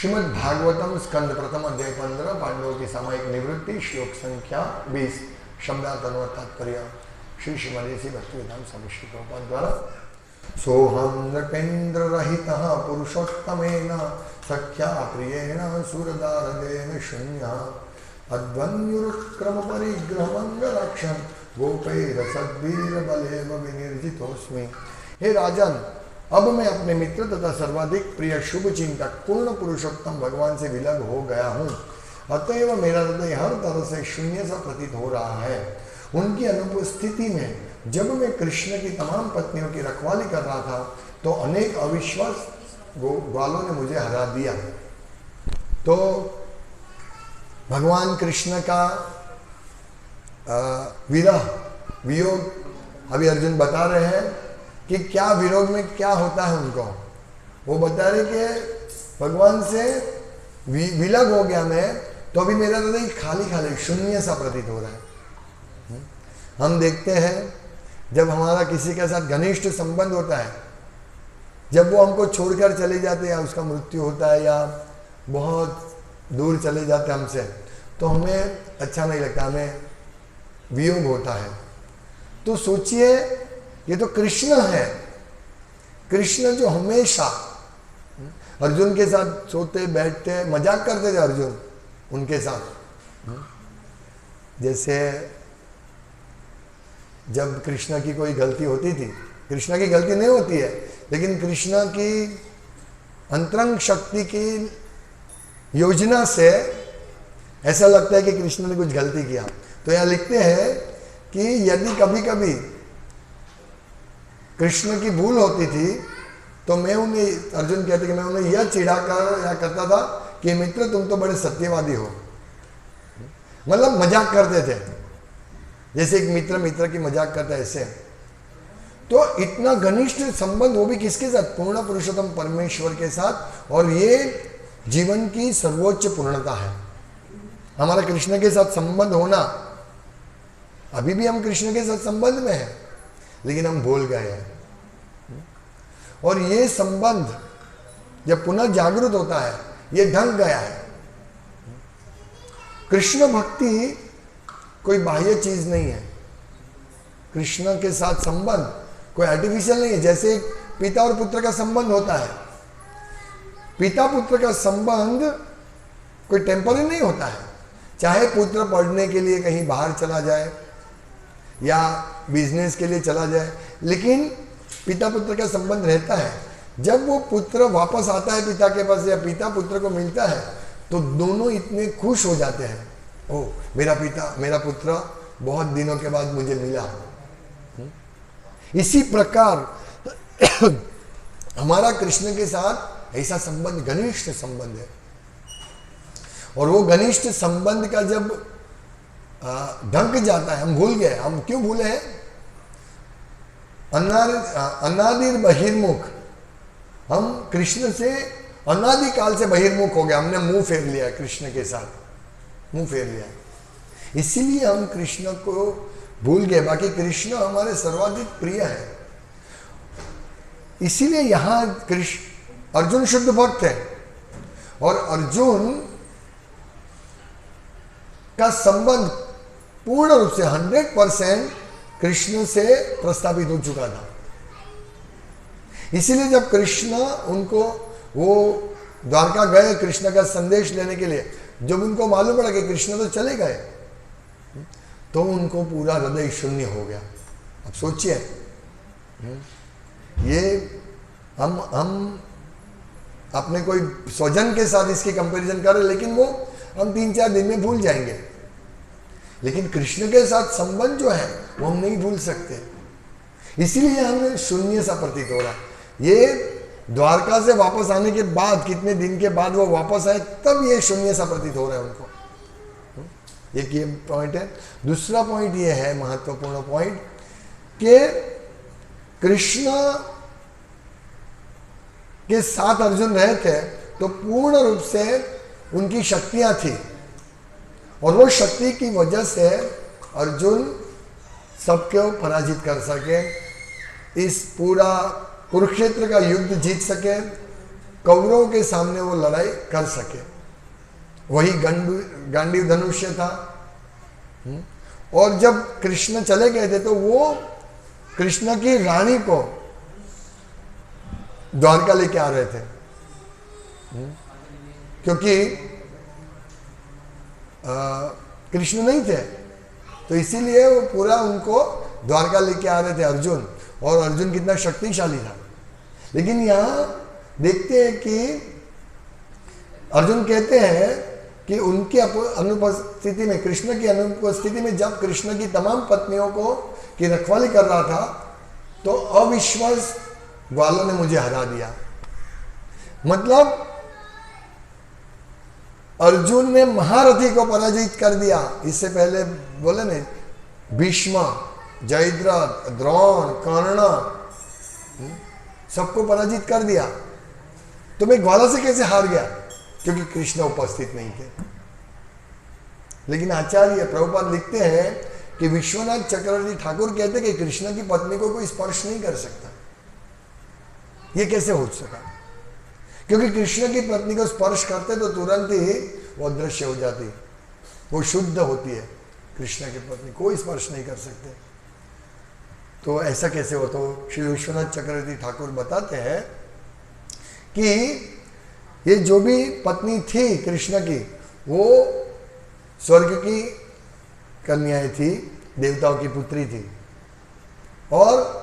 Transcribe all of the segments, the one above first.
श्रीमद् भागवतम स्कंद प्रथम अध्याय 15 पांडवों की सामयिक निवृत्ति श्लोक संख्या 20 शब्दार्थ तात्पर्य श्री श्रीमदेसी भक्तिवेदांत स्वामी श्री प्रभुपाद द्वारा। सोहम नृपेन्द्र रहितः पुरुषोत्तमेन सख्या प्रियेण सुरदारदेन शून्य अद्वन्युरुक्रम परिग्रहमंगरक्षण गोपैर सद्वीर बलेव विनिर्जितोस्मि। हे राजन, अब मैं अपने मित्र तथा सर्वाधिक प्रिय शुभ चिंतक पूर्ण पुरुषोत्तम भगवान से विलग हो गया हूँ। अतएव मेरा हृदय हर तरह से शून्य सा प्रतीत हो रहा है। उनकी अनुपस्थिति में जब मैं कृष्ण की तमाम पत्नियों की रखवाली कर रहा था तो अनेक अविश्वास ग्वालों ने मुझे हरा दिया। तो भगवान कृष्ण का विरह वियोग अभी अर्जुन बता रहे हैं कि क्या विरोध में क्या होता है उनको। वो बता रहे कि भगवान से विलग हो गया मैं, तो अभी मेरा हृदय खाली खाली शून्य सा प्रतीत हो रहा है। हम देखते हैं जब हमारा किसी के साथ घनिष्ठ संबंध होता है, जब वो हमको छोड़कर चले जाते हैं या उसका मृत्यु होता है या बहुत दूर चले जाते हैं हमसे, तो हमें अच्छा नहीं लगता, हमें वियोग होता है। तो सोचिए, ये तो कृष्ण है, कृष्ण जो हमेशा अर्जुन के साथ सोते बैठते मजाक करते थे अर्जुन उनके साथ। जैसे जब कृष्ण की कोई गलती होती थी, कृष्ण की गलती नहीं होती है, लेकिन कृष्ण की अंतरंग शक्ति की योजना से ऐसा लगता है कि कृष्ण ने कुछ गलती किया। तो यहाँ लिखते हैं कि यदि कभी कभी कृष्ण की भूल होती थी तो मैं उन्हें, अर्जुन कहते कि मैं उन्हें यह चिढ़ाकर या करता था कि मित्र तुम तो बड़े सत्यवादी हो। मतलब मजाक करते थे, जैसे एक मित्र मित्र की मजाक करता है ऐसे। तो इतना घनिष्ठ संबंध, वो भी किसके साथ? पूर्ण पुरुषोत्तम परमेश्वर के साथ। और ये जीवन की सर्वोच्च पूर्णता है, हमारा कृष्ण के साथ संबंध होना। अभी भी हम कृष्ण के साथ संबंध में हैं, लेकिन हम भूल गए हैं। और ये संबंध जब पुनः जागृत होता है, ये ढंग गया है। कृष्ण भक्ति कोई बाह्य चीज नहीं है। कृष्ण के साथ संबंध कोई आर्टिफिशियल नहीं है। जैसे एक पिता और पुत्र का संबंध होता है, पिता पुत्र का संबंध कोई टेम्पररी नहीं होता है। चाहे पुत्र पढ़ने के लिए कहीं बाहर चला जाए या बिजनेस के लिए चला जाए, लेकिन पिता पुत्र का संबंध रहता है। जब वो पुत्र वापस आता है पिता के पास या पिता पुत्र को मिलता है, तो दोनों इतने खुश हो जाते हैं, ओ मेरा पिता, मेरा पुत्र बहुत दिनों के बाद मुझे मिला। इसी प्रकार हमारा कृष्ण के साथ ऐसा संबंध, घनिष्ठ संबंध है। और वो घनिष्ठ संबंध का जब ढंक जाता है, हम भूल गए। हम क्यों भूले हैं? अनादिर बहिर्मुख, हम कृष्ण से अनादि काल से बहिर्मुख हो गया। हमने मुंह फेर लिया कृष्ण के साथ, मुंह फेर लिया, इसीलिए हम कृष्ण को भूल गए। बाकी कृष्ण हमारे सर्वाधिक प्रिय है। इसीलिए यहां कृष्ण, अर्जुन शुद्ध भक्त है और अर्जुन का संबंध पूर्ण रूप से 100% कृष्ण से प्रस्थापित हो चुका था। इसीलिए जब कृष्ण उनको, वो द्वारका गए कृष्ण का संदेश लेने के लिए, जब उनको मालूम पड़ा कि कृष्ण तो चले गए, तो उनको पूरा हृदय शून्य हो गया। अब सोचिए, ये हम अपने कोई स्वजन के साथ इसकी कंपैरिजन करें, लेकिन वो हम 3-4 दिन में भूल जाएंगे। लेकिन कृष्ण के साथ संबंध जो है वो हम नहीं भूल सकते। इसीलिए हमें शून्य सा प्रतीत हो रहा है। ये द्वारका से वापस आने के बाद, कितने दिन के बाद वो वापस आए, तब ये शून्य सा प्रतीत हो रहा है उनको। एक ये पॉइंट है। दूसरा पॉइंट ये है, महत्वपूर्ण पॉइंट, कि कृष्ण के साथ अर्जुन रहे थे तो पूर्ण रूप से उनकी शक्तियां थी, और वो शक्ति की वजह से अर्जुन सबको पराजित कर सके, इस पूरा कुरुक्षेत्र का युद्ध जीत सके, कौरवों के सामने वो लड़ाई कर सके। वही गांडीव धनुष्य था। और जब कृष्ण चले गए थे तो वो कृष्ण की रानी को द्वारका लेके आ रहे थे, क्योंकि कृष्ण नहीं थे, तो इसीलिए वो पूरा उनको द्वारका लेके आ रहे थे अर्जुन। और अर्जुन कितना शक्तिशाली था। लेकिन यहां देखते हैं कि अर्जुन कहते हैं कि उनकी अनुपस्थिति में, कृष्ण की अनुपस्थिति में, जब कृष्ण की तमाम पत्नियों को की रखवाली कर रहा था तो अविश्वास ग्वालों ने मुझे हरा दिया। मतलब अर्जुन ने महारथी को पराजित कर दिया। इससे पहले बोले ने भीष्म, जयद्रथ, द्रोण, कर्ण, सबको पराजित कर दिया। तो मैं ग्वाला से कैसे हार गया? क्योंकि कृष्ण उपस्थित नहीं थे। लेकिन आचार्य प्रभुपाद लिखते हैं कि विश्वनाथ चक्रवर्ती ठाकुर कहते कि कृष्ण की पत्नी को कोई स्पर्श नहीं कर सकता। ये कैसे हो सका? क्योंकि कृष्ण की पत्नी को स्पर्श करते तो तुरंत ही वो अदृश्य हो जाती, वो शुद्ध होती है। कृष्ण की पत्नी कोई स्पर्श नहीं कर सकते। तो ऐसा कैसे हो? तो श्री विश्वनाथ चक्रवर्ती ठाकुर बताते हैं कि ये जो भी पत्नी थी कृष्ण की, वो स्वर्ग की कन्याएं थी, देवताओं की पुत्री थी। और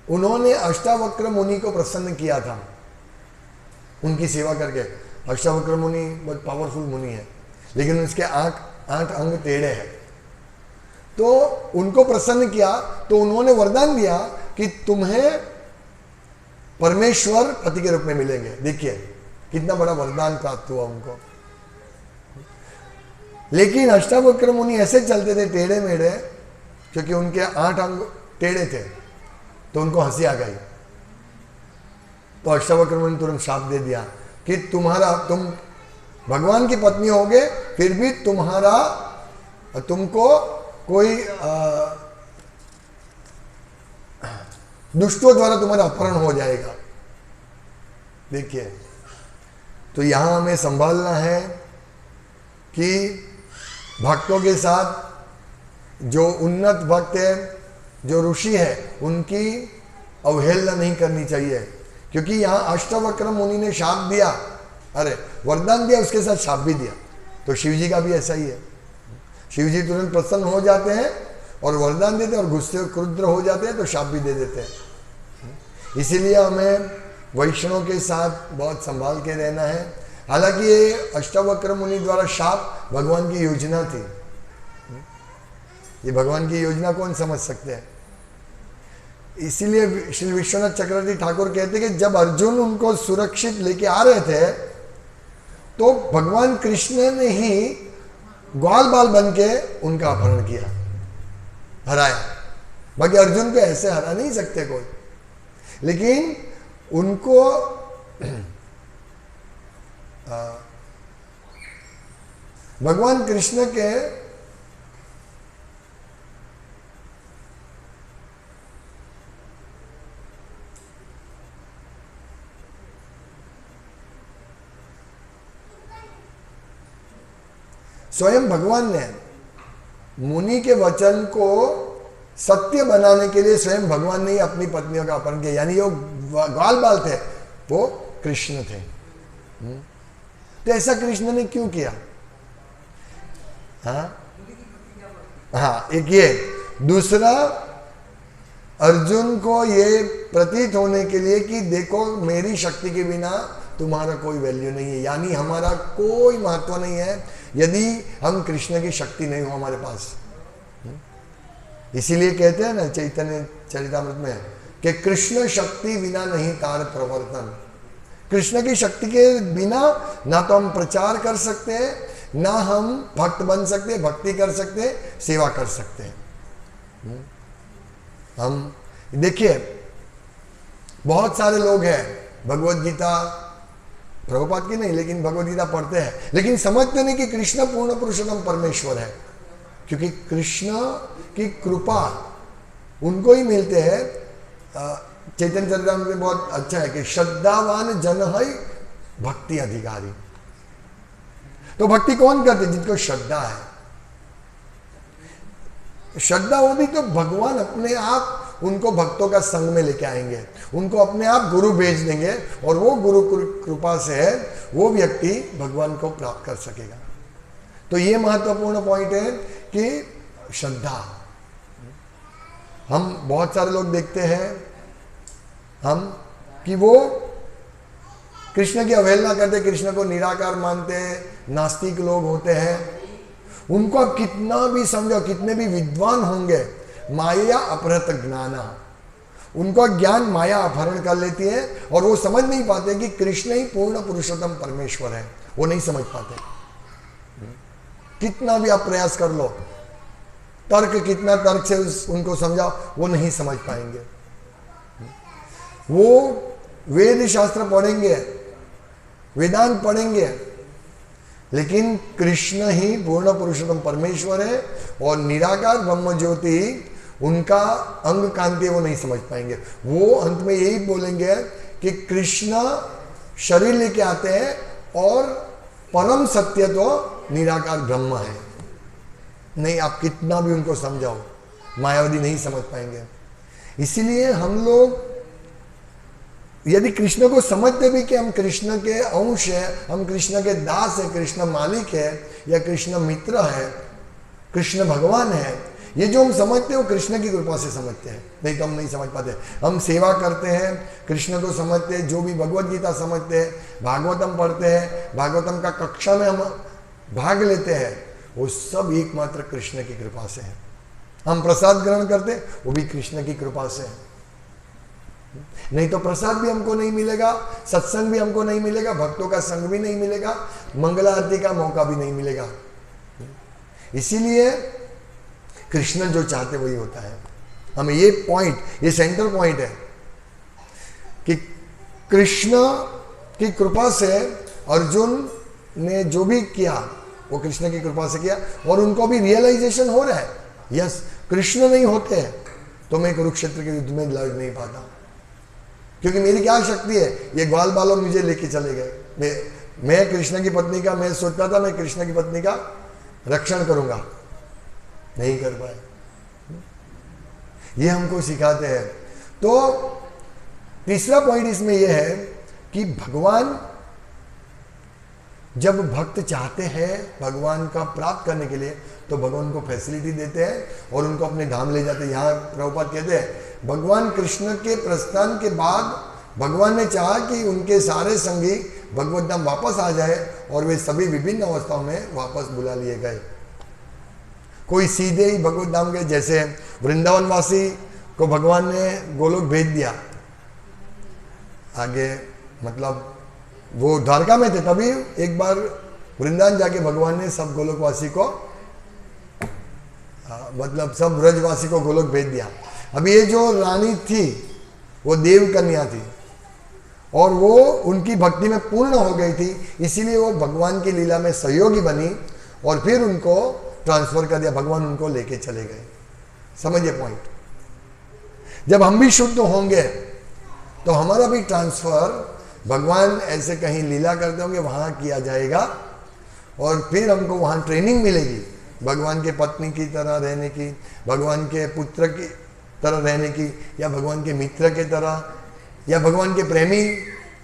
उन्होंने अष्टावक्र मुनि को प्रसन्न किया था उनकी सेवा करके। अष्टावक्र मुनि बहुत पावरफुल मुनि है, लेकिन उसके 8 अंग टेढ़े हैं। तो उनको प्रसन्न किया तो उन्होंने वरदान दिया कि तुम्हें परमेश्वर पति के रूप में मिलेंगे। देखिए कितना बड़ा वरदान प्राप्त हुआ उनको। लेकिन अष्टावक्र मुनि ऐसे चलते थे टेढ़े मेढ़े, क्योंकि उनके 8 अंग टेढ़े थे, तो उनको हंसी आ गई। तो अष्टावक्र मुनि तुरंत शाप दे दिया कि तुम भगवान की पत्नी होगे, फिर भी तुमको कोई दुष्टों द्वारा तुम्हारा अपहरण हो जाएगा। देखिए, तो यहां हमें संभालना है कि भक्तों के साथ जो उन्नत भक्त है, जो ऋषि है, उनकी अवहेलना नहीं करनी चाहिए। क्योंकि यहां अष्टावक्र मुनि ने शाप दिया, अरे वरदान दिया, उसके साथ शाप भी दिया। तो शिव जी का भी ऐसा ही है। शिव जी तुरंत प्रसन्न हो जाते हैं और वरदान देते हैं, और गुस्से क्रुद्र हो जाते हैं तो शाप भी दे देते हैं। इसीलिए हमें वैष्णव के साथ बहुत संभाल के रहना है। हालांकि ये अष्टावक्र मुनि द्वारा शाप भगवान की योजना थी। ये भगवान की योजना कौन समझ सकते हैं? इसीलिए श्री विश्वनाथ चक्रवर्ती ठाकुर कहते कि जब अर्जुन उनको सुरक्षित लेके आ रहे थे तो भगवान कृष्ण ने ही ग्वाल बाल बन के उनका अपहरण किया, हराया। बाकी अर्जुन को ऐसे हरा नहीं सकते कोई। लेकिन उनको भगवान कृष्ण के स्वयं भगवान ने मुनि के वचन को सत्य बनाने के लिए स्वयं भगवान ने अपनी पत्नियों का अपहरण किया। यानी वो ग्वाल बाल थे, वो कृष्ण थे। तो ऐसा कृष्ण ने क्यों किया? हाँ, एक ये। दूसरा, अर्जुन को ये प्रतीत होने के लिए कि देखो मेरी शक्ति के बिना तुम्हारा कोई वैल्यू नहीं है, यानी हमारा कोई महत्व नहीं है यदि हम कृष्ण की शक्ति नहीं हो हमारे पास। इसीलिए कहते हैं ना चैतन्य चरितामृत में कि कृष्ण शक्ति बिना नहीं तार प्रवर्तन। कृष्ण की शक्ति के बिना ना तो हम प्रचार कर सकते हैं, ना हम भक्त बन सकते, भक्ति कर सकते, सेवा कर सकते हैं। हम देखिए बहुत सारे लोग हैं भगवत गीता, प्रभुपाद की नहीं लेकिन भगवत गीता पढ़ते हैं, लेकिन समझते नहीं कि कृष्ण पूर्ण पुरुषोत्तम परमेश्वर है। क्योंकि कृष्ण की कृपा उनको ही मिलते हैं चैतन्य चरितामृत में बहुत अच्छा है कि श्रद्धावान जन है भक्ति अधिकारी। तो भक्ति कौन करते? जिनको श्रद्धा है। श्रद्धा होगी तो भगवान अपने आप उनको भक्तों का संग में लेके आएंगे, उनको अपने आप गुरु भेज देंगे और वो गुरु कृपा से वो व्यक्ति भगवान को प्राप्त कर सकेगा। तो ये महत्वपूर्ण पॉइंट है कि श्रद्धा। हम बहुत सारे लोग देखते हैं हम कि वो कृष्ण की अवहेलना करते, कृष्ण को निराकार मानते हैं, नास्तिक लोग होते हैं। उनको आप कितना भी समझो, कितने भी विद्वान होंगे, माया अपहृत ज्ञाना, उनको ज्ञान माया अपहरण कर लेती है और वो समझ नहीं पाते कि कृष्ण ही पूर्ण पुरुषोत्तम परमेश्वर है। वो नहीं समझ पाते। कितना भी आप प्रयास कर लो, कितना तर्क से उनको समझाओ, वो नहीं समझ पाएंगे। वो वेद शास्त्र पढ़ेंगे, वेदांत पढ़ेंगे, लेकिन कृष्ण ही पूर्ण पुरुषोत्तम परमेश्वर है और निराकार ब्रह्म ज्योति उनका अंग कांति, वो नहीं समझ पाएंगे। वो अंत में यही बोलेंगे कि कृष्ण शरीर लेके आते हैं और परम सत्य तो निराकार ब्रह्म है। नहीं, आप कितना भी उनको समझाओ, मायावादी नहीं समझ पाएंगे। इसीलिए हम लोग यदि कृष्ण को समझते भी कि हम कृष्ण के अंश है, हम कृष्ण के दास है, कृष्ण मालिक है या कृष्ण मित्र है, कृष्ण भगवान है, ये जो हम समझते हैं वो कृष्ण की कृपा से समझते हैं, नहीं तो हम नहीं समझ पाते। हम सेवा करते हैं, कृष्ण को समझते हैं, जो भी भगवत गीता समझते हैं, भागवतम पढ़ते हैं, भागवतम का कक्षा में हम भाग लेते हैं, वो सब एकमात्र कृष्ण की कृपा से है। हम प्रसाद ग्रहण करते हैं, वो भी कृष्ण की कृपा से है। नहीं तो प्रसाद भी हमको नहीं मिलेगा, सत्संग भी हमको नहीं मिलेगा, भक्तों का संग भी नहीं मिलेगा, मंगला आरती का मौका भी नहीं मिलेगा। इसीलिए कृष्ण जो चाहते वही होता है। हमें ये पॉइंट, ये सेंटर पॉइंट है कि कृष्ण की कृपा से अर्जुन ने जो भी किया वो कृष्ण की कृपा से किया और उनको भी रियलाइजेशन हो रहा है, यस कृष्ण नहीं होते हैं तो मैं कुरुक्षेत्र के युद्ध में लड़ नहीं पाता, क्योंकि मेरी क्या शक्ति है, ये ग्वाल बालों मुझे लेके चले गए। मैं कृष्ण की पत्नी का, मैं सोचता था मैं कृष्ण की पत्नी का रक्षण करूंगा, नहीं कर पाए। ये हमको सिखाते हैं। तो तीसरा पॉइंट इसमें यह है कि भगवान जब भक्त चाहते हैं भगवान का प्राप्त करने के लिए तो भगवान को फैसिलिटी देते हैं और उनको अपने धाम ले जाते हैं। यहाँ प्रभुपाद कहते हैं भगवान कृष्ण के प्रस्थान के बाद भगवान ने चाहा कि उनके सारे संगी भगवत धाम वापस आ जाए और वे सभी विभिन्न अवस्थाओं में वापस बुला लिए गए। कोई सीधे ही भगवत धाम गए, जैसे वृंदावन वासी को भगवान ने गोलोक भेज दिया, आगे मतलब वो द्वारका में थे, तभी एक बार वृंदावन जाके भगवान ने सब गोलोकवासी को मतलब सब ब्रजवासी को गोलोक भेज दिया। अभी ये जो रानी थी वो देव कन्या थी और वो उनकी भक्ति में पूर्ण हो गई थी, इसीलिए वो भगवान की लीला में सहयोगी बनी और फिर उनको ट्रांसफर कर दिया, भगवान उनको लेके चले गए। समझिए पॉइंट। जब हम भी शुद्ध होंगे तो हमारा भी ट्रांसफर भगवान ऐसे कहीं लीला करते होंगे वहाँ किया जाएगा और फिर हमको वहाँ ट्रेनिंग मिलेगी भगवान के पत्नी की तरह रहने की, भगवान के पुत्र की तरह रहने की, या भगवान के मित्र के तरह, या भगवान के प्रेमी,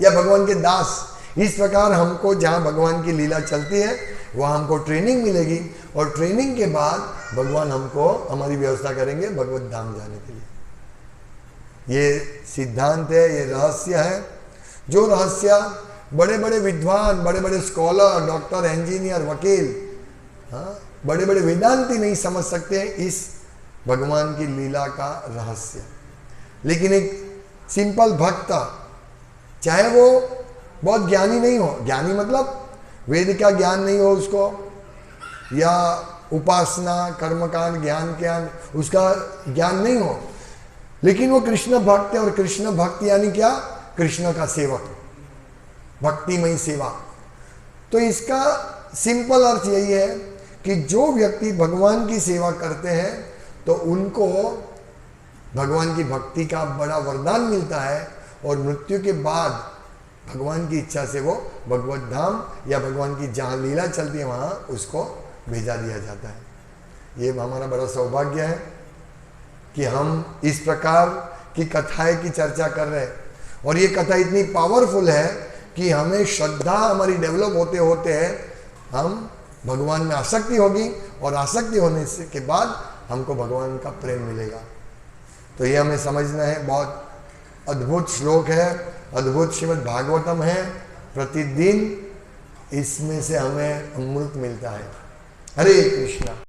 या भगवान के दास। इस प्रकार हमको जहाँ भगवान की लीला चलती है वहाँ हमको ट्रेनिंग मिलेगी और ट्रेनिंग के बाद भगवान हमको हमारी व्यवस्था करेंगे भगवत धाम जाने के लिए। ये सिद्धांत है, ये रहस्य है, जो रहस्य बड़े बड़े विद्वान, बड़े बड़े स्कॉलर, डॉक्टर, इंजीनियर, वकील, हाँ बड़े बड़े वेदांती नहीं समझ सकते इस भगवान की लीला का रहस्य। लेकिन एक सिंपल भक्त, चाहे वो बहुत ज्ञानी नहीं हो, ज्ञानी मतलब वेद का ज्ञान नहीं हो उसको, या उपासना कर्मकांड ज्ञान उसका ज्ञान नहीं हो, लेकिन वो कृष्ण भक्त है। और कृष्ण भक्त यानी क्या, कृष्ण का सेवक, भक्तिमय सेवा। तो इसका सिंपल अर्थ यही है कि जो व्यक्ति भगवान की सेवा करते हैं तो उनको भगवान की भक्ति का बड़ा वरदान मिलता है और मृत्यु के बाद भगवान की इच्छा से वो भगवत धाम या भगवान की जहाँ लीला चलती है वहाँ उसको भेजा दिया जाता है। ये हमारा बड़ा सौभाग्य है कि हम इस प्रकार की कथाएं की चर्चा कर रहे हैं और ये कथा इतनी पावरफुल है कि हमें श्रद्धा हमारी डेवलप होते होते हम भगवान में आसक्ति होगी और आसक्ति होने से के बाद हमको भगवान का प्रेम मिलेगा। तो ये हमें समझना है। बहुत अद्भुत श्लोक है, अद्भुत श्रीमद् भागवतम है। प्रतिदिन इसमें से हमें अमृत मिलता है। हरे कृष्णा।